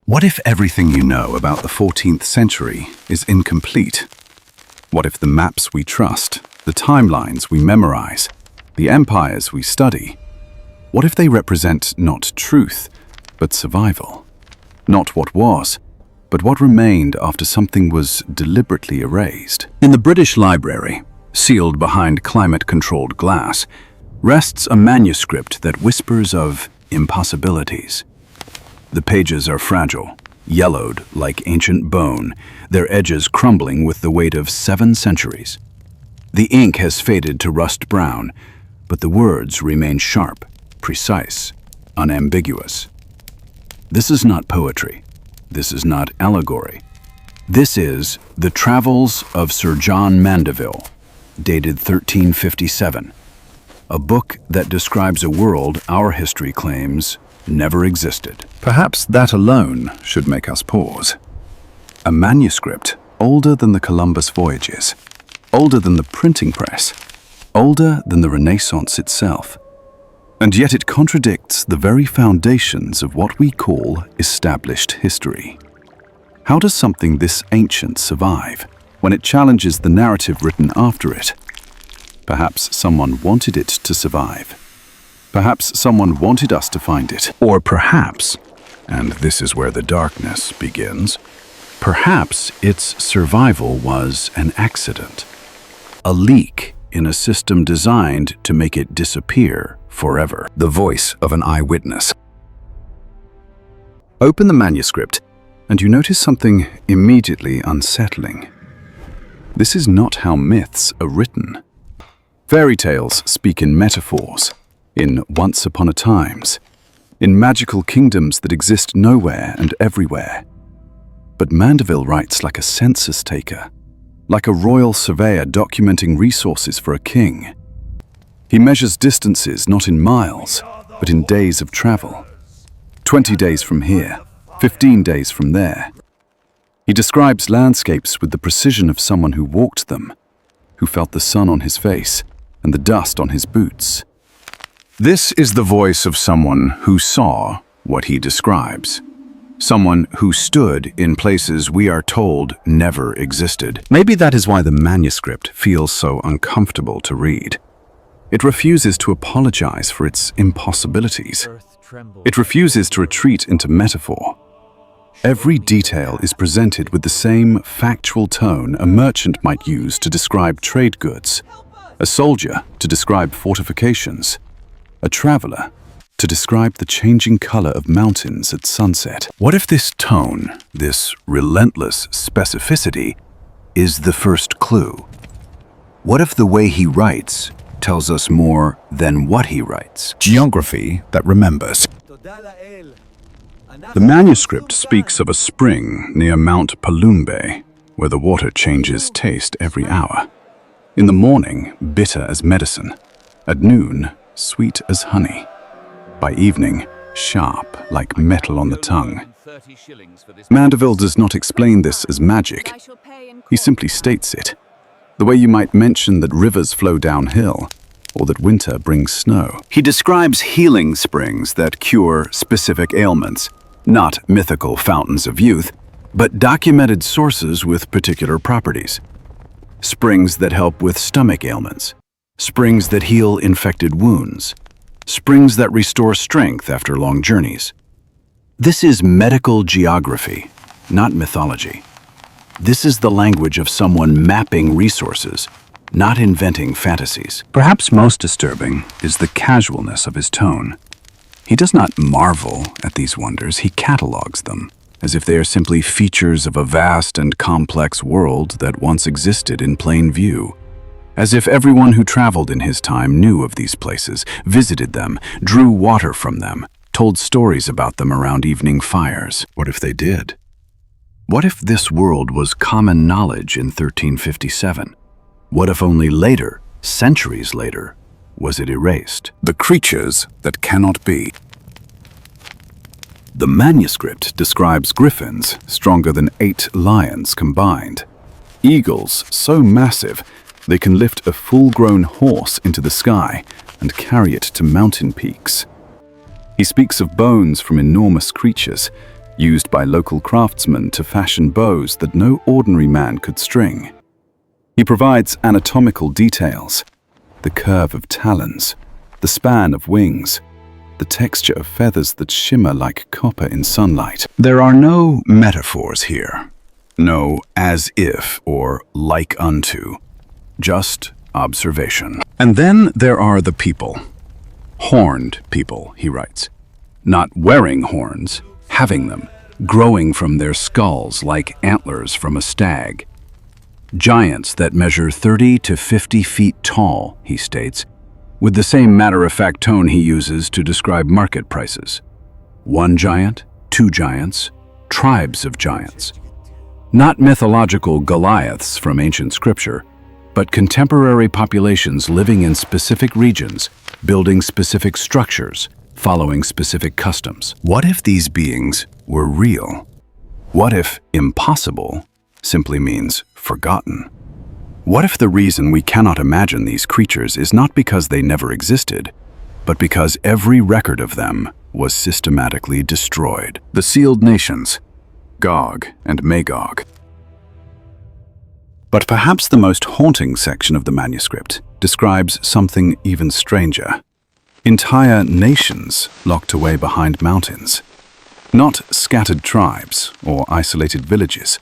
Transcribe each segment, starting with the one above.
What if everything you know about the 14th century is incomplete? What if the maps we trust, the timelines we memorize, the empires we study, what if they represent not truth, but survival? Not what was, but what remained after something was deliberately erased. In the British Library, sealed behind climate-controlled glass, rests a manuscript that whispers of impossibilities. The pages are fragile, yellowed like ancient bone, their edges crumbling with the weight of 7 centuries. The ink has faded to rust brown, but the words remain sharp, precise, unambiguous. This is not poetry. This is not allegory. This is The Travels of Sir John Mandeville, dated 1357, a book that describes a world our history claims never existed. Perhaps that alone should make us pause. A manuscript older than the Columbus voyages, older than the printing press, older than the Renaissance itself. And yet it contradicts the very foundations of what we call established history. How does something this ancient survive when it challenges the narrative written after it? Perhaps someone wanted it to survive. Perhaps someone wanted us to find it. Or perhaps, and this is where the darkness begins, perhaps its survival was an accident. A leak in a system designed to make it disappear forever. The voice of an eyewitness. Open the manuscript, and you notice something immediately unsettling. This is not how myths are written. Fairy tales speak in metaphors, in once upon a times, in magical kingdoms that exist nowhere and everywhere. But Mandeville writes like a census taker, like a royal surveyor documenting resources for a king. He measures distances not in miles, but in days of travel. 20 days from here, 15 days from there. He describes landscapes with the precision of someone who walked them, who felt the sun on his face and the dust on his boots. This is the voice of someone who saw what he describes. Someone who stood in places we are told never existed. Maybe that is why the manuscript feels so uncomfortable to read. It refuses to apologize for its impossibilities. It refuses to retreat into metaphor. Every detail is presented with the same factual tone a merchant might use to describe trade goods, a soldier to describe fortifications, a traveler to describe the changing color of mountains at sunset. What if this tone, this relentless specificity, is the first clue? What if the way he writes tells us more than what he writes? Geography that remembers. The manuscript speaks of a spring near Mount Palumbe, where the water changes taste every hour. In the morning, bitter as medicine. At noon, sweet as honey. By evening, sharp like metal on the tongue. Mandeville does not explain this as magic. He simply states it, the way you might mention that rivers flow downhill, or that winter brings snow. He describes healing springs that cure specific ailments, not mythical fountains of youth, but documented sources with particular properties. Springs that help with stomach ailments. Springs that heal infected wounds. Springs that restore strength after long journeys. This is medical geography, not mythology. This is the language of someone mapping resources, not inventing fantasies. Perhaps most disturbing is the casualness of his tone. He does not marvel at these wonders, he catalogs them, as if they are simply features of a vast and complex world that once existed in plain view. As if everyone who traveled in his time knew of these places, visited them, drew water from them, told stories about them around evening fires. What if they did? What if this world was common knowledge in 1357? What if only later, centuries later, was it erased? The creatures that cannot be. The manuscript describes griffins stronger than 8 lions combined. Eagles so massive they can lift a full-grown horse into the sky and carry it to mountain peaks. He speaks of bones from enormous creatures, used by local craftsmen to fashion bows that no ordinary man could string. He provides anatomical details, the curve of talons, the span of wings, the texture of feathers that shimmer like copper in sunlight. There are no metaphors here, no as if or like unto, just observation. And then there are the people. Horned people, he writes. Not wearing horns, having them, growing from their skulls like antlers from a stag. Giants that measure 30 to 50 feet tall, he states, with the same matter-of-fact tone he uses to describe market prices. One giant, two giants, tribes of giants. Not mythological Goliaths from ancient scripture, but contemporary populations living in specific regions, building specific structures, following specific customs. What if these beings were real? What if impossible simply means forgotten? What if the reason we cannot imagine these creatures is not because they never existed, but because every record of them was systematically destroyed? The sealed nations, Gog and Magog. But perhaps the most haunting section of the manuscript describes something even stranger. Entire nations locked away behind mountains. Not scattered tribes or isolated villages,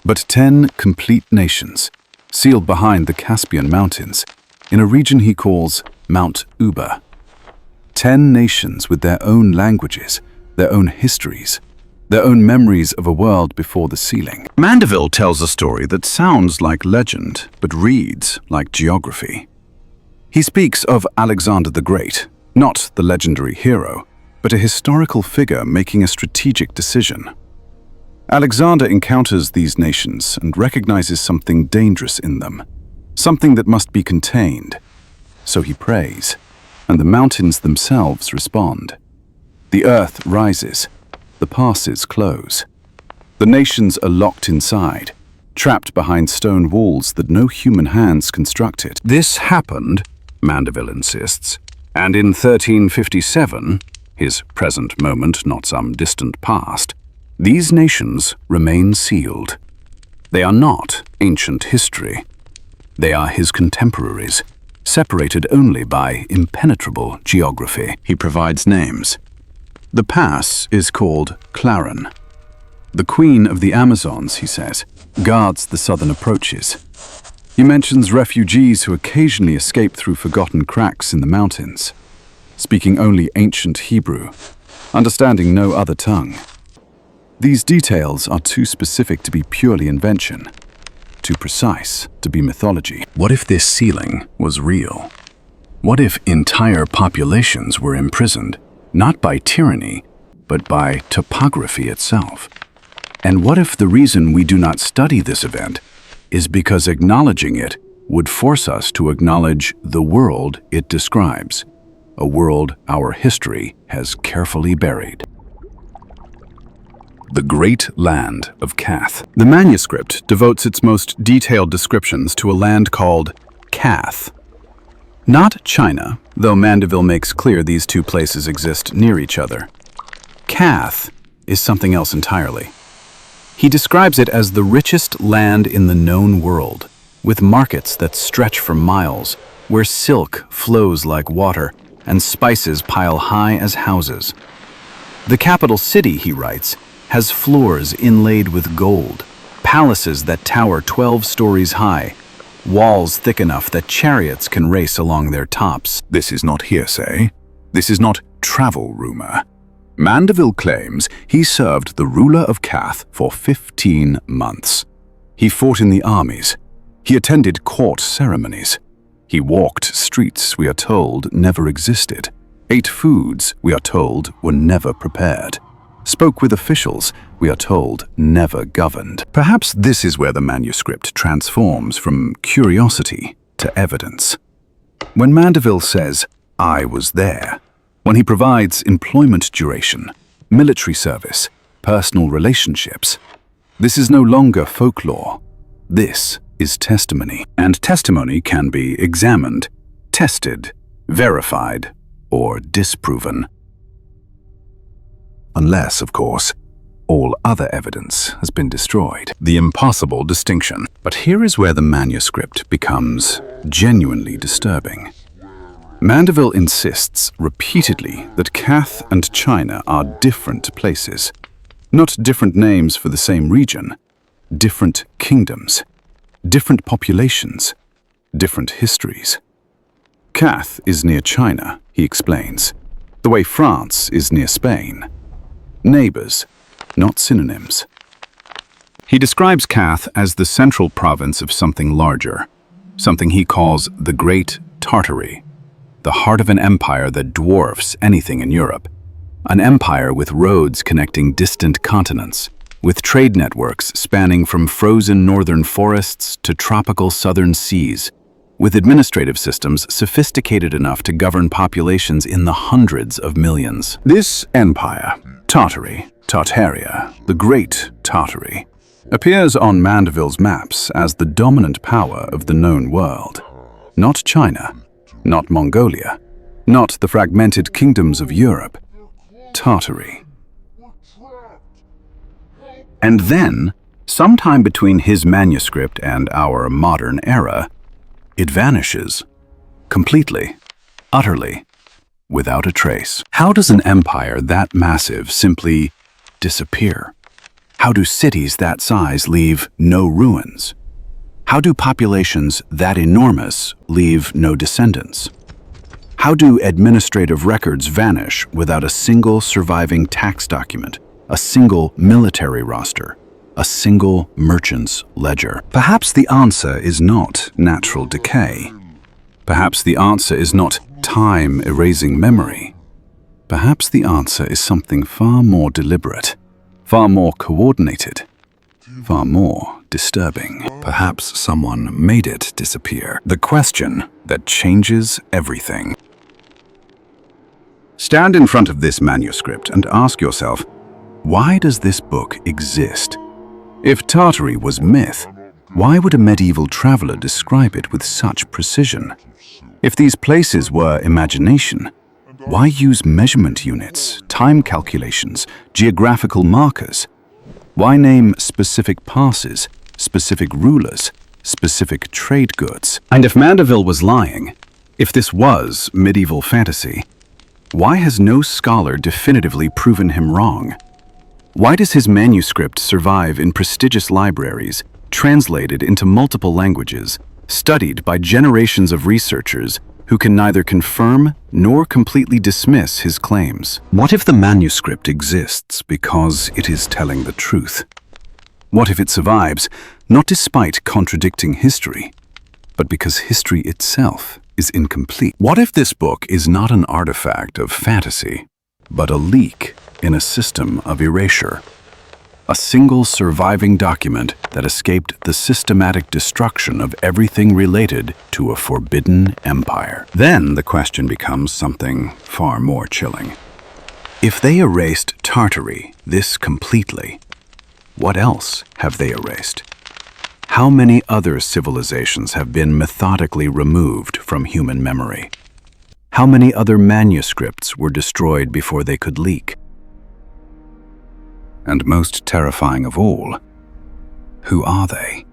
but 10 complete nations, sealed behind the Caspian Mountains, in a region he calls Mount Uba. 10 nations with their own languages, their own histories, their own memories of a world before the sealing. Mandeville tells a story that sounds like legend, but reads like geography. He speaks of Alexander the Great, not the legendary hero, but a historical figure making a strategic decision. Alexander encounters these nations and recognizes something dangerous in them, something that must be contained. So he prays, and the mountains themselves respond. The earth rises, the passes close. The nations are locked inside, trapped behind stone walls that no human hands constructed. This happened, Mandeville insists, and in 1357, his present moment, not some distant past, these nations remain sealed. They are not ancient history. They are his contemporaries, separated only by impenetrable geography. He provides names. The pass is called Clarin. The queen of the Amazons, he says, guards the southern approaches. He mentions refugees who occasionally escape through forgotten cracks in the mountains, speaking only ancient Hebrew, understanding no other tongue. These details are too specific to be purely invention, too precise to be mythology. What if this sealing was real? What if entire populations were imprisoned, not by tyranny, but by topography itself? And what if the reason we do not study this event is because acknowledging it would force us to acknowledge the world it describes, a world our history has carefully buried? The Great Land of Cath. The manuscript devotes its most detailed descriptions to a land called Cath. Not China, though Mandeville makes clear these two places exist near each other. Cath is something else entirely. He describes it as the richest land in the known world, with markets that stretch for miles, where silk flows like water and spices pile high as houses. The capital city, he writes, has floors inlaid with gold, palaces that tower 12 stories high, walls thick enough that chariots can race along their tops. This is not hearsay. This is not travel rumor. Mandeville claims he served the ruler of Cath for 15 months. He fought in the armies. He attended court ceremonies. He walked streets we are told never existed, ate foods we are told were never prepared, spoke with officials we are told never governed. Perhaps this is where the manuscript transforms from curiosity to evidence. When Mandeville says, "I was there," when he provides employment duration, military service, personal relationships, this is no longer folklore. This is testimony. And testimony can be examined, tested, verified, or disproven. Unless, of course, all other evidence has been destroyed. The impossible distinction. But here is where the manuscript becomes genuinely disturbing. Mandeville insists repeatedly that Kath and China are different places, not different names for the same region, different kingdoms, different populations, different histories. Kath is near China, he explains, the way France is near Spain. Neighbors, not synonyms. He describes Kath as the central province of something larger, something he calls the Great Tartary, the heart of an empire that dwarfs anything in Europe. An empire with roads connecting distant continents, with trade networks spanning from frozen northern forests to tropical southern seas, with administrative systems sophisticated enough to govern populations in the hundreds of millions. This empire, Tartary, Tartaria, the Great Tartary, appears on Mandeville's maps as the dominant power of the known world. Not China, not Mongolia, not the fragmented kingdoms of Europe. Tartary. And then, sometime between his manuscript and our modern era, it vanishes. Completely. Utterly. Without a trace. How does an empire that massive simply disappear? How do cities that size leave no ruins? How do populations that enormous leave no descendants? How do administrative records vanish without a single surviving tax document, a single military roster, a single merchant's ledger? Perhaps the answer is not natural decay. Perhaps the answer is not time erasing memory. Perhaps the answer is something far more deliberate, far more coordinated, far more disturbing. Perhaps someone made it disappear. The question that changes everything. Stand in front of this manuscript and ask yourself, why does this book exist? If Tartary was myth, why would a medieval traveler describe it with such precision? If these places were imagination, why use measurement units, time calculations, geographical markers? Why name specific passes, specific rulers, specific trade goods? And if Mandeville was lying, if this was medieval fantasy, why has no scholar definitively proven him wrong? Why does his manuscript survive in prestigious libraries, translated into multiple languages, studied by generations of researchers who can neither confirm nor completely dismiss his claims? What if the manuscript exists because it is telling the truth? What if it survives, not despite contradicting history, but because history itself is incomplete? What if this book is not an artifact of fantasy, but a leak in a system of erasure? A single surviving document that escaped the systematic destruction of everything related to a forbidden empire. Then the question becomes something far more chilling. If they erased Tartary this completely, what else have they erased? How many other civilizations have been methodically removed from human memory? How many other manuscripts were destroyed before they could leak? And most terrifying of all, who are they?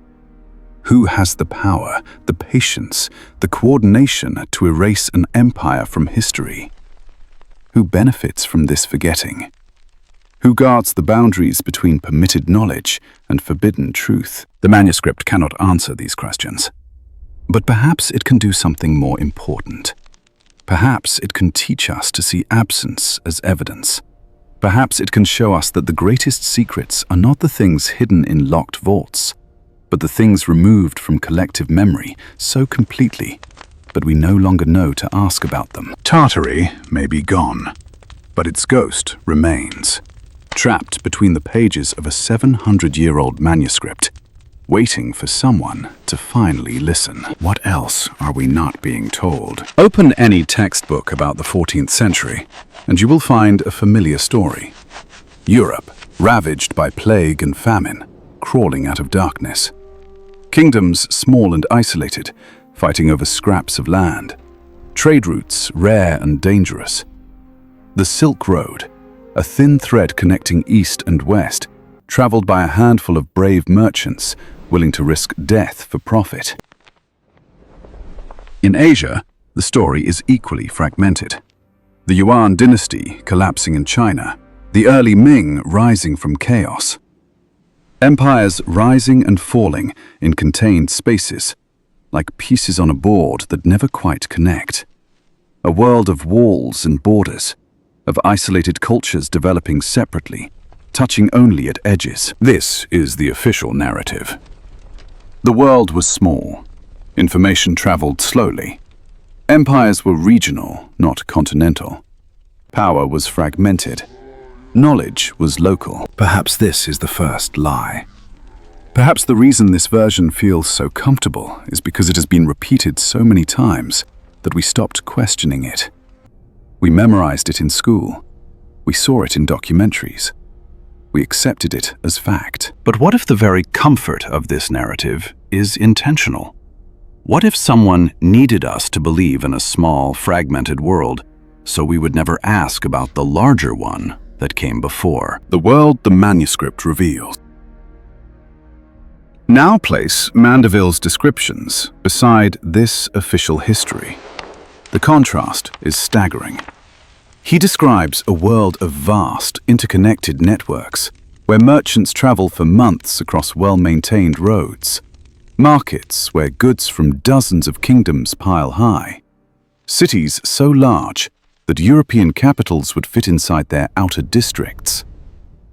Who has the power, the patience, the coordination to erase an empire from history? Who benefits from this forgetting? Who guards the boundaries between permitted knowledge and forbidden truth? The manuscript cannot answer these questions. But perhaps it can do something more important. Perhaps it can teach us to see absence as evidence. Perhaps it can show us that the greatest secrets are not the things hidden in locked vaults, but the things removed from collective memory so completely that we no longer know to ask about them. Tartary may be gone, but its ghost remains, trapped between the pages of a 700-year-old manuscript, waiting for someone to finally listen. What else are we not being told? Open any textbook about the 14th century, and you will find a familiar story. Europe, ravaged by plague and famine, crawling out of darkness. Kingdoms small and isolated, fighting over scraps of land. Trade routes rare and dangerous. The Silk Road, a thin thread connecting east and west, traveled by a handful of brave merchants willing to risk death for profit. In Asia, the story is equally fragmented. The Yuan dynasty collapsing in China, the early Ming rising from chaos. Empires rising and falling in contained spaces, like pieces on a board that never quite connect. A world of walls and borders, of isolated cultures developing separately, touching only at edges. This is the official narrative. The world was small. Information traveled slowly. Empires were regional, not continental. Power was fragmented. Knowledge was local. Perhaps this is the first lie. Perhaps the reason this version feels so comfortable is because it has been repeated so many times that we stopped questioning it. We memorized it in school. We saw it in documentaries. We accepted it as fact. But what if the very comfort of this narrative is intentional? What if someone needed us to believe in a small, fragmented world so we would never ask about the larger one that came before? The world the manuscript reveals. Now place Mandeville's descriptions beside this official history. The contrast is staggering. He describes a world of vast, interconnected networks, where merchants travel for months across well-maintained roads, markets where goods from dozens of kingdoms pile high, cities so large that European capitals would fit inside their outer districts,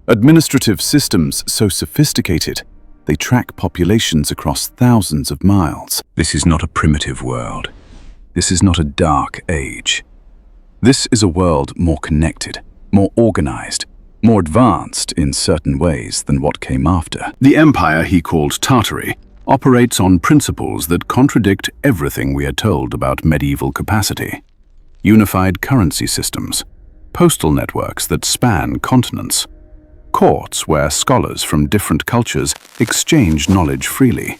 administrative systems so sophisticated they track populations across thousands of miles. This is not a primitive world. This is not a dark age. This is a world more connected, more organized, more advanced in certain ways than what came after. The empire he called Tartary operates on principles that contradict everything we are told about medieval capacity. Unified currency systems, postal networks that span continents, courts where scholars from different cultures exchange knowledge freely,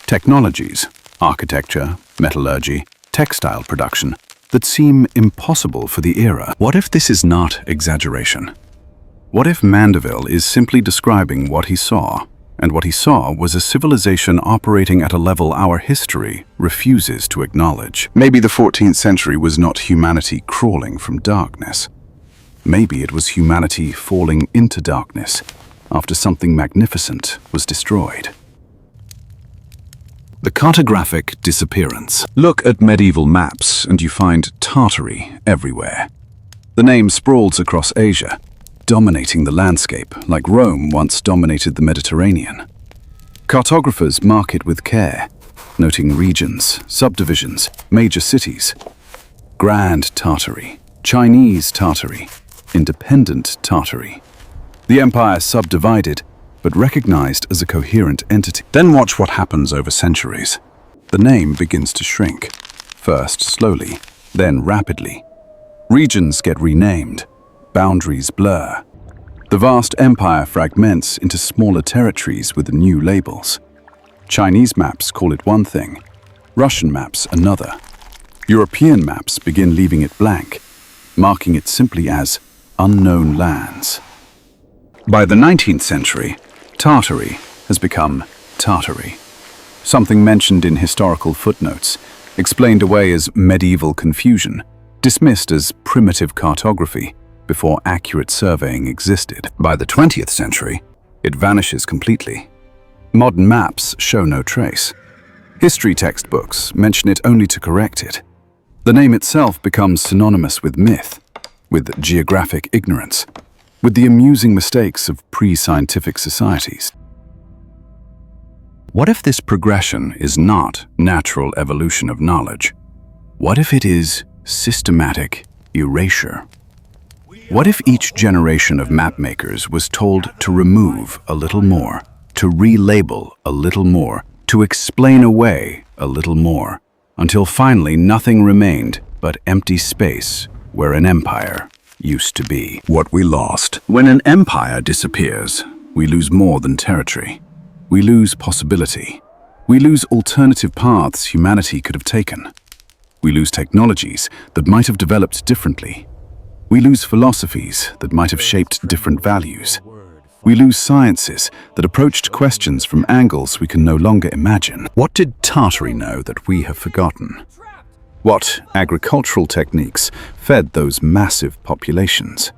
technologies, architecture, metallurgy, textile production that seem impossible for the era. What if this is not exaggeration? What if Mandeville is simply describing what he saw, and what he saw was a civilization operating at a level our history refuses to acknowledge? Maybe the 14th century was not humanity crawling from darkness. Maybe it was humanity falling into darkness after something magnificent was destroyed. The cartographic disappearance. Look at medieval maps and you find Tartary everywhere. The name sprawls across Asia, dominating the landscape like Rome once dominated the Mediterranean. Cartographers mark it with care, noting regions, subdivisions, major cities. Grand Tartary, Chinese Tartary, independent Tartary. The empire subdivided, but recognized as a coherent entity. Then watch what happens over centuries. The name begins to shrink, first slowly, then rapidly. Regions get renamed, boundaries blur. The vast empire fragments into smaller territories with new labels. Chinese maps call it one thing, Russian maps another. European maps begin leaving it blank, marking it simply as unknown lands. By the 19th century, Tartary has become Tartary, something mentioned in historical footnotes, explained away as medieval confusion, dismissed as primitive cartography before accurate surveying existed. By the 20th century, it vanishes completely. Modern maps show no trace. History textbooks mention it only to correct it. The name itself becomes synonymous with myth, with geographic ignorance, with the amusing mistakes of pre-scientific societies. What if this progression is not natural evolution of knowledge? What if it is systematic erasure? What if each generation of mapmakers was told to remove a little more, to relabel a little more, to explain away a little more, until finally nothing remained but empty space where an empire used to be? What we lost. When an empire disappears, we lose more than territory. We lose possibility. We lose alternative paths humanity could have taken. We lose technologies that might have developed differently. We lose philosophies that might have shaped different values. We lose sciences that approached questions from angles we can no longer imagine. What did Tartary know that we have forgotten? What agricultural techniques fed those massive populations?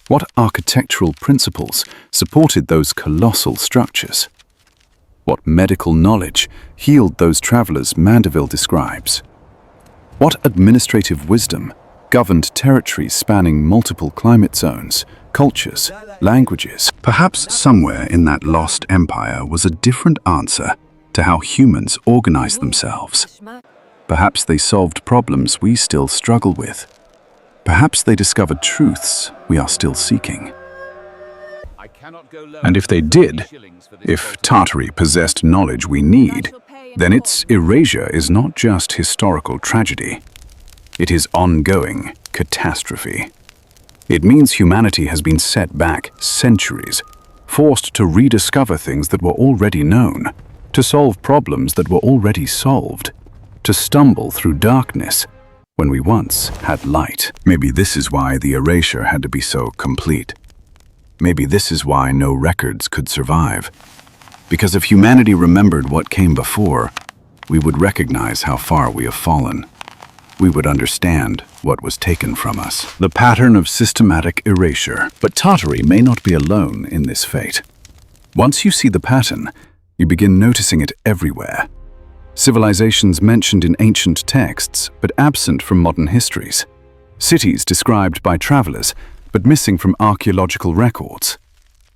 What architectural principles supported those colossal structures? What medical knowledge healed those travelers Mandeville describes? What administrative wisdom governed territories spanning multiple climate zones, cultures, languages? Perhaps somewhere in that lost empire was a different answer to how humans organized themselves. Perhaps they solved problems we still struggle with. Perhaps they discovered truths we are still seeking. And if they did, if Tartary possessed knowledge we need, then its erasure is not just historical tragedy. It is ongoing catastrophe. It means humanity has been set back centuries, forced to rediscover things that were already known, to solve problems that were already solved, to stumble through darkness when we once had light. Maybe this is why the erasure had to be so complete. Maybe this is why no records could survive. Because if humanity remembered what came before, we would recognize how far we have fallen. We would understand what was taken from us. The pattern of systematic erasure. But Tartary may not be alone in this fate. Once you see the pattern, you begin noticing it everywhere. Civilizations mentioned in ancient texts, but absent from modern histories. Cities described by travelers, but missing from archaeological records.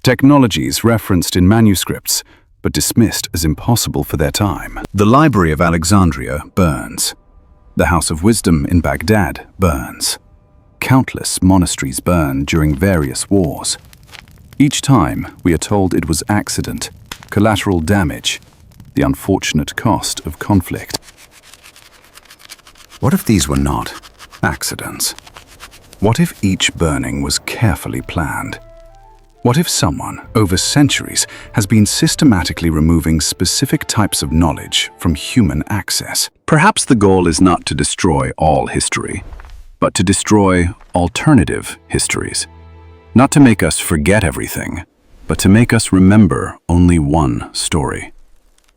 Technologies referenced in manuscripts, but dismissed as impossible for their time. The Library of Alexandria burns. The House of Wisdom in Baghdad burns. Countless monasteries burn during various wars. Each time, we are told it was accident, collateral damage, the unfortunate cost of conflict. What if these were not accidents? What if each burning was carefully planned? What if someone, over centuries, has been systematically removing specific types of knowledge from human access? Perhaps the goal is not to destroy all history, but to destroy alternative histories. Not to make us forget everything, but to make us remember only one story.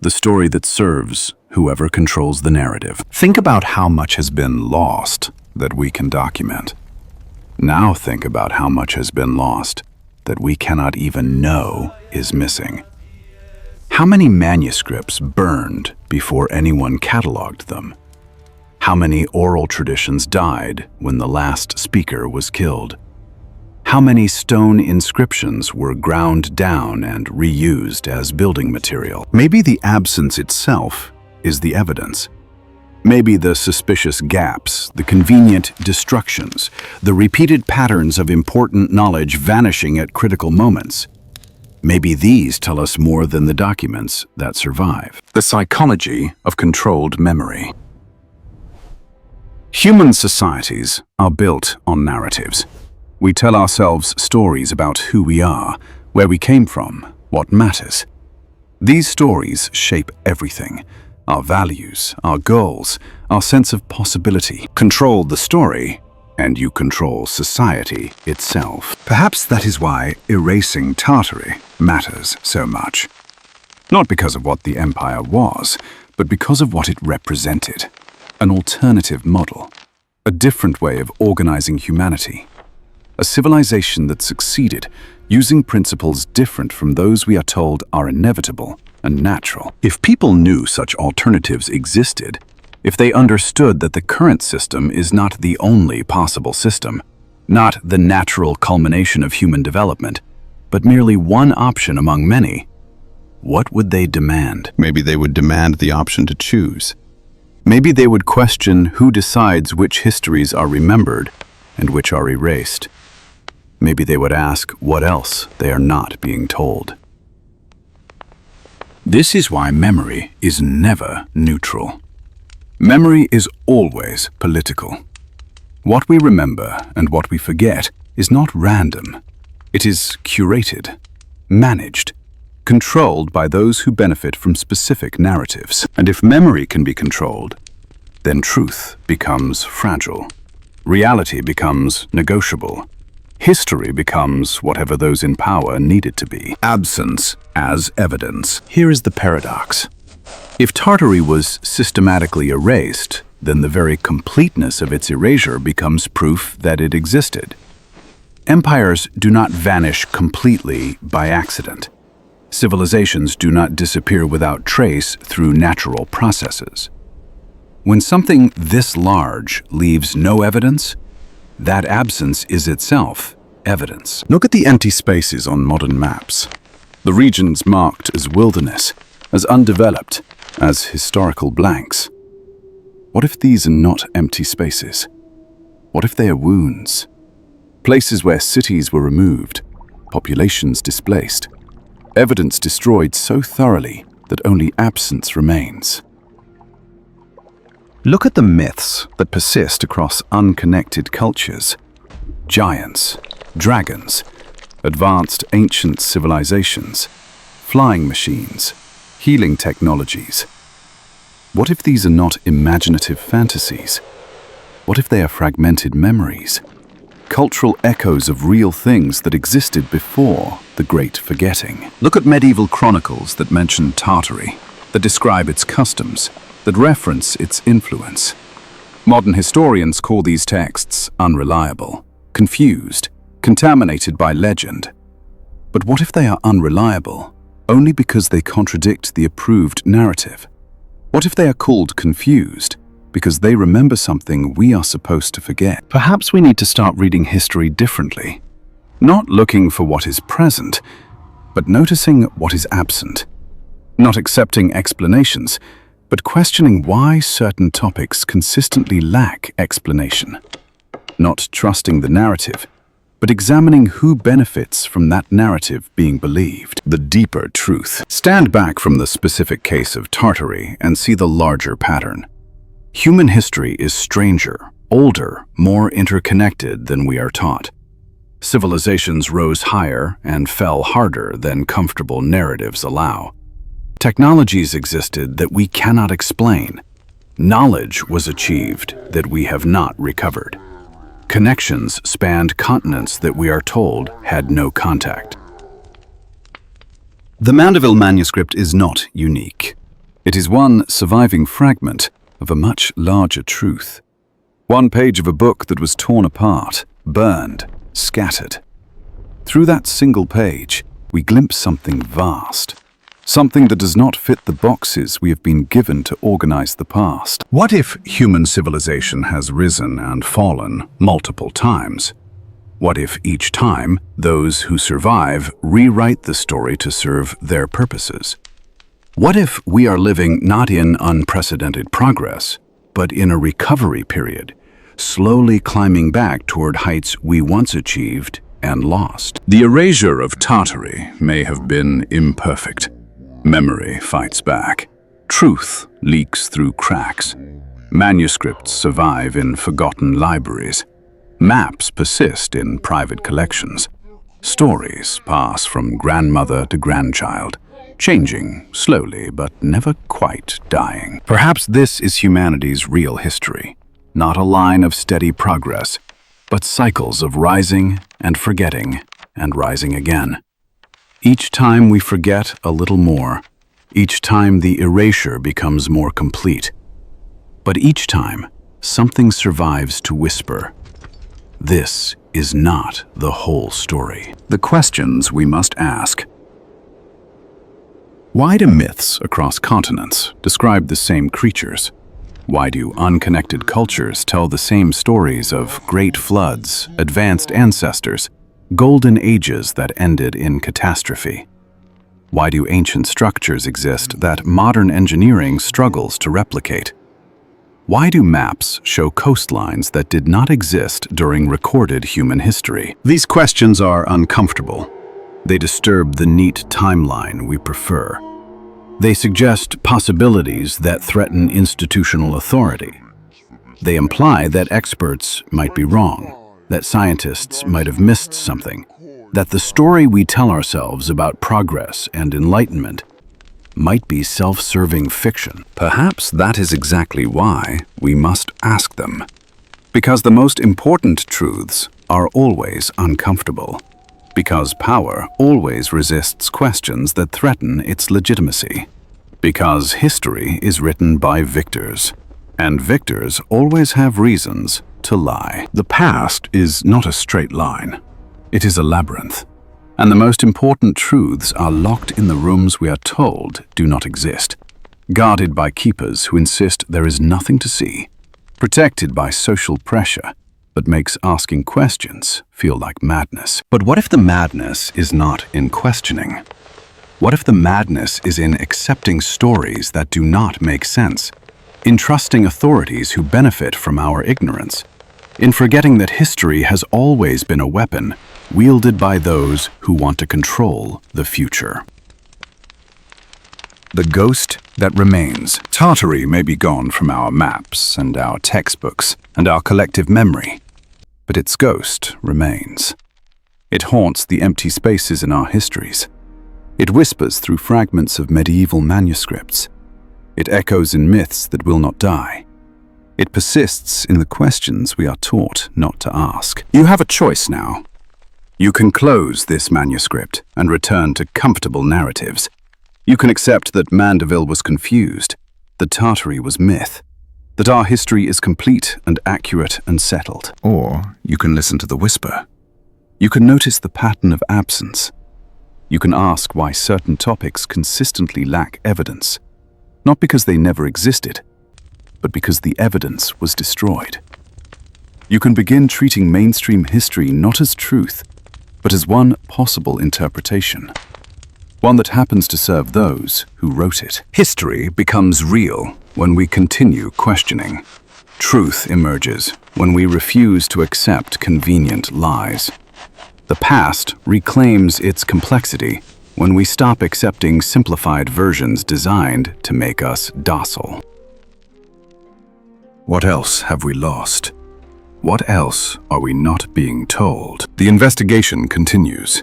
The story that serves whoever controls the narrative. Think about how much has been lost that we can document. Now think about how much has been lost that we cannot even know is missing. How many manuscripts burned before anyone cataloged them? How many oral traditions died when the last speaker was killed? How many stone inscriptions were ground down and reused as building material? Maybe the absence itself is the evidence. Maybe the suspicious gaps, the convenient destructions, the repeated patterns of important knowledge vanishing at critical moments. Maybe these tell us more than the documents that survive. The psychology of controlled memory. Human societies are built on narratives. We tell ourselves stories about who we are, where we came from, what matters. These stories shape everything. Our values, our goals, our sense of possibility. Control the story, and you control society itself. Perhaps that is why erasing Tartary matters so much. Not because of what the empire was, but because of what it represented. An alternative model, a different way of organizing humanity. A civilization that succeeded, using principles different from those we are told are inevitable and natural. If people knew such alternatives existed, if they understood that the current system is not the only possible system, not the natural culmination of human development, but merely one option among many, what would they demand? Maybe they would demand the option to choose. Maybe they would question who decides which histories are remembered and which are erased. Maybe they would ask what else they are not being told. This is why memory is never neutral. Memory is always political. What we remember and what we forget is not random. It is curated, managed, controlled by those who benefit from specific narratives. And if memory can be controlled, then truth becomes fragile, Reality becomes negotiable. History becomes whatever those in power need it to be. Absence as evidence. Here is the paradox. If Tartary was systematically erased, then the very completeness of its erasure becomes proof that it existed. Empires do not vanish completely by accident. Civilizations do not disappear without trace through natural processes. When something this large leaves no evidence, that absence is itself evidence. Look at the empty spaces on modern maps. The regions marked as wilderness, as undeveloped, as historical blanks. What if these are not empty spaces? What if they are wounds? Places where cities were removed, populations displaced, evidence destroyed so thoroughly that only absence remains. Look at the myths that persist across unconnected cultures. Giants, dragons, advanced ancient civilizations, flying machines, healing technologies. What if these are not imaginative fantasies? What if they are fragmented memories? Cultural echoes of real things that existed before the Great Forgetting. Look at medieval chronicles that mention Tartary, that describe its customs, that reference its influence. Modern historians call these texts unreliable, confused, contaminated by legend. But what if they are unreliable only because they contradict the approved narrative? What if they are called confused because they remember something we are supposed to forget? Perhaps we need to start reading history differently, not looking for what is present, but noticing what is absent, not accepting explanations, but questioning why certain topics consistently lack explanation, not trusting the narrative, but examining who benefits from that narrative being believed. The deeper truth. Stand back from the specific case of Tartary and see the larger pattern. Human history is stranger, older, more interconnected than we are taught. Civilizations rose higher and fell harder than comfortable narratives allow. Technologies existed that we cannot explain. Knowledge was achieved that we have not recovered. Connections spanned continents that we are told had no contact. The Mandeville manuscript is not unique. It is one surviving fragment of a much larger truth. One page of a book that was torn apart, burned, scattered. Through that single page, we glimpse something vast. Something that does not fit the boxes we have been given to organize the past. What if human civilization has risen and fallen multiple times? What if each time, those who survive rewrite the story to serve their purposes? What if we are living not in unprecedented progress, but in a recovery period, slowly climbing back toward heights we once achieved and lost? The erasure of Tartary may have been imperfect. Memory fights back. Truth leaks through cracks. Manuscripts survive in forgotten libraries. Maps persist in private collections. Stories pass from grandmother to grandchild, changing slowly but never quite dying. Perhaps this is humanity's real history, not a line of steady progress, but cycles of rising and forgetting and rising again. Each time we forget a little more, each time the erasure becomes more complete. But each time, something survives to whisper, "This is not the whole story." The questions we must ask. Why do myths across continents describe the same creatures? Why do unconnected cultures tell the same stories of great floods, advanced ancestors, golden ages that ended in catastrophe? Why do ancient structures exist that modern engineering struggles to replicate? Why do maps show coastlines that did not exist during recorded human history? These questions are uncomfortable. They disturb the neat timeline we prefer. They suggest possibilities that threaten institutional authority. They imply that experts might be wrong, that scientists might have missed something, that the story we tell ourselves about progress and enlightenment might be self-serving fiction. Perhaps that is exactly why we must ask them. Because the most important truths are always uncomfortable. Because power always resists questions that threaten its legitimacy. Because history is written by victors, and victors always have reasons to lie. The past is not a straight line. It is a labyrinth. And the most important truths are locked in the rooms we are told do not exist, guarded by keepers who insist there is nothing to see, protected by social pressure that makes asking questions feel like madness. But what if the madness is not in questioning? What if the madness is in accepting stories that do not make sense, in trusting authorities who benefit from our ignorance, in forgetting that history has always been a weapon wielded by those who want to control the future? The ghost that remains. Tartary may be gone from our maps and our textbooks and our collective memory, but its ghost remains. It haunts the empty spaces in our histories. It whispers through fragments of medieval manuscripts. It echoes in myths that will not die. It persists in the questions we are taught not to ask. You have a choice now. You can close this manuscript and return to comfortable narratives. You can accept that Mandeville was confused, that Tartary was myth, that our history is complete and accurate and settled. Or you can listen to the whisper. You can notice the pattern of absence. You can ask why certain topics consistently lack evidence, not because they never existed, but because the evidence was destroyed. You can begin treating mainstream history not as truth, but as one possible interpretation, one that happens to serve those who wrote it. History becomes real when we continue questioning. Truth emerges when we refuse to accept convenient lies. The past reclaims its complexity when we stop accepting simplified versions designed to make us docile. What else have we lost? What else are we not being told? The investigation continues,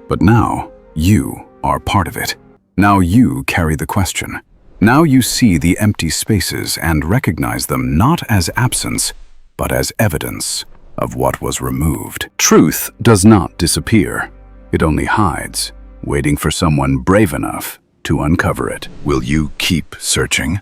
but now you are part of it. Now you carry the question. Now you see the empty spaces and recognize them not as absence, but as evidence of what was removed. Truth does not disappear. It only hides, waiting for someone brave enough to uncover it. Will you keep searching?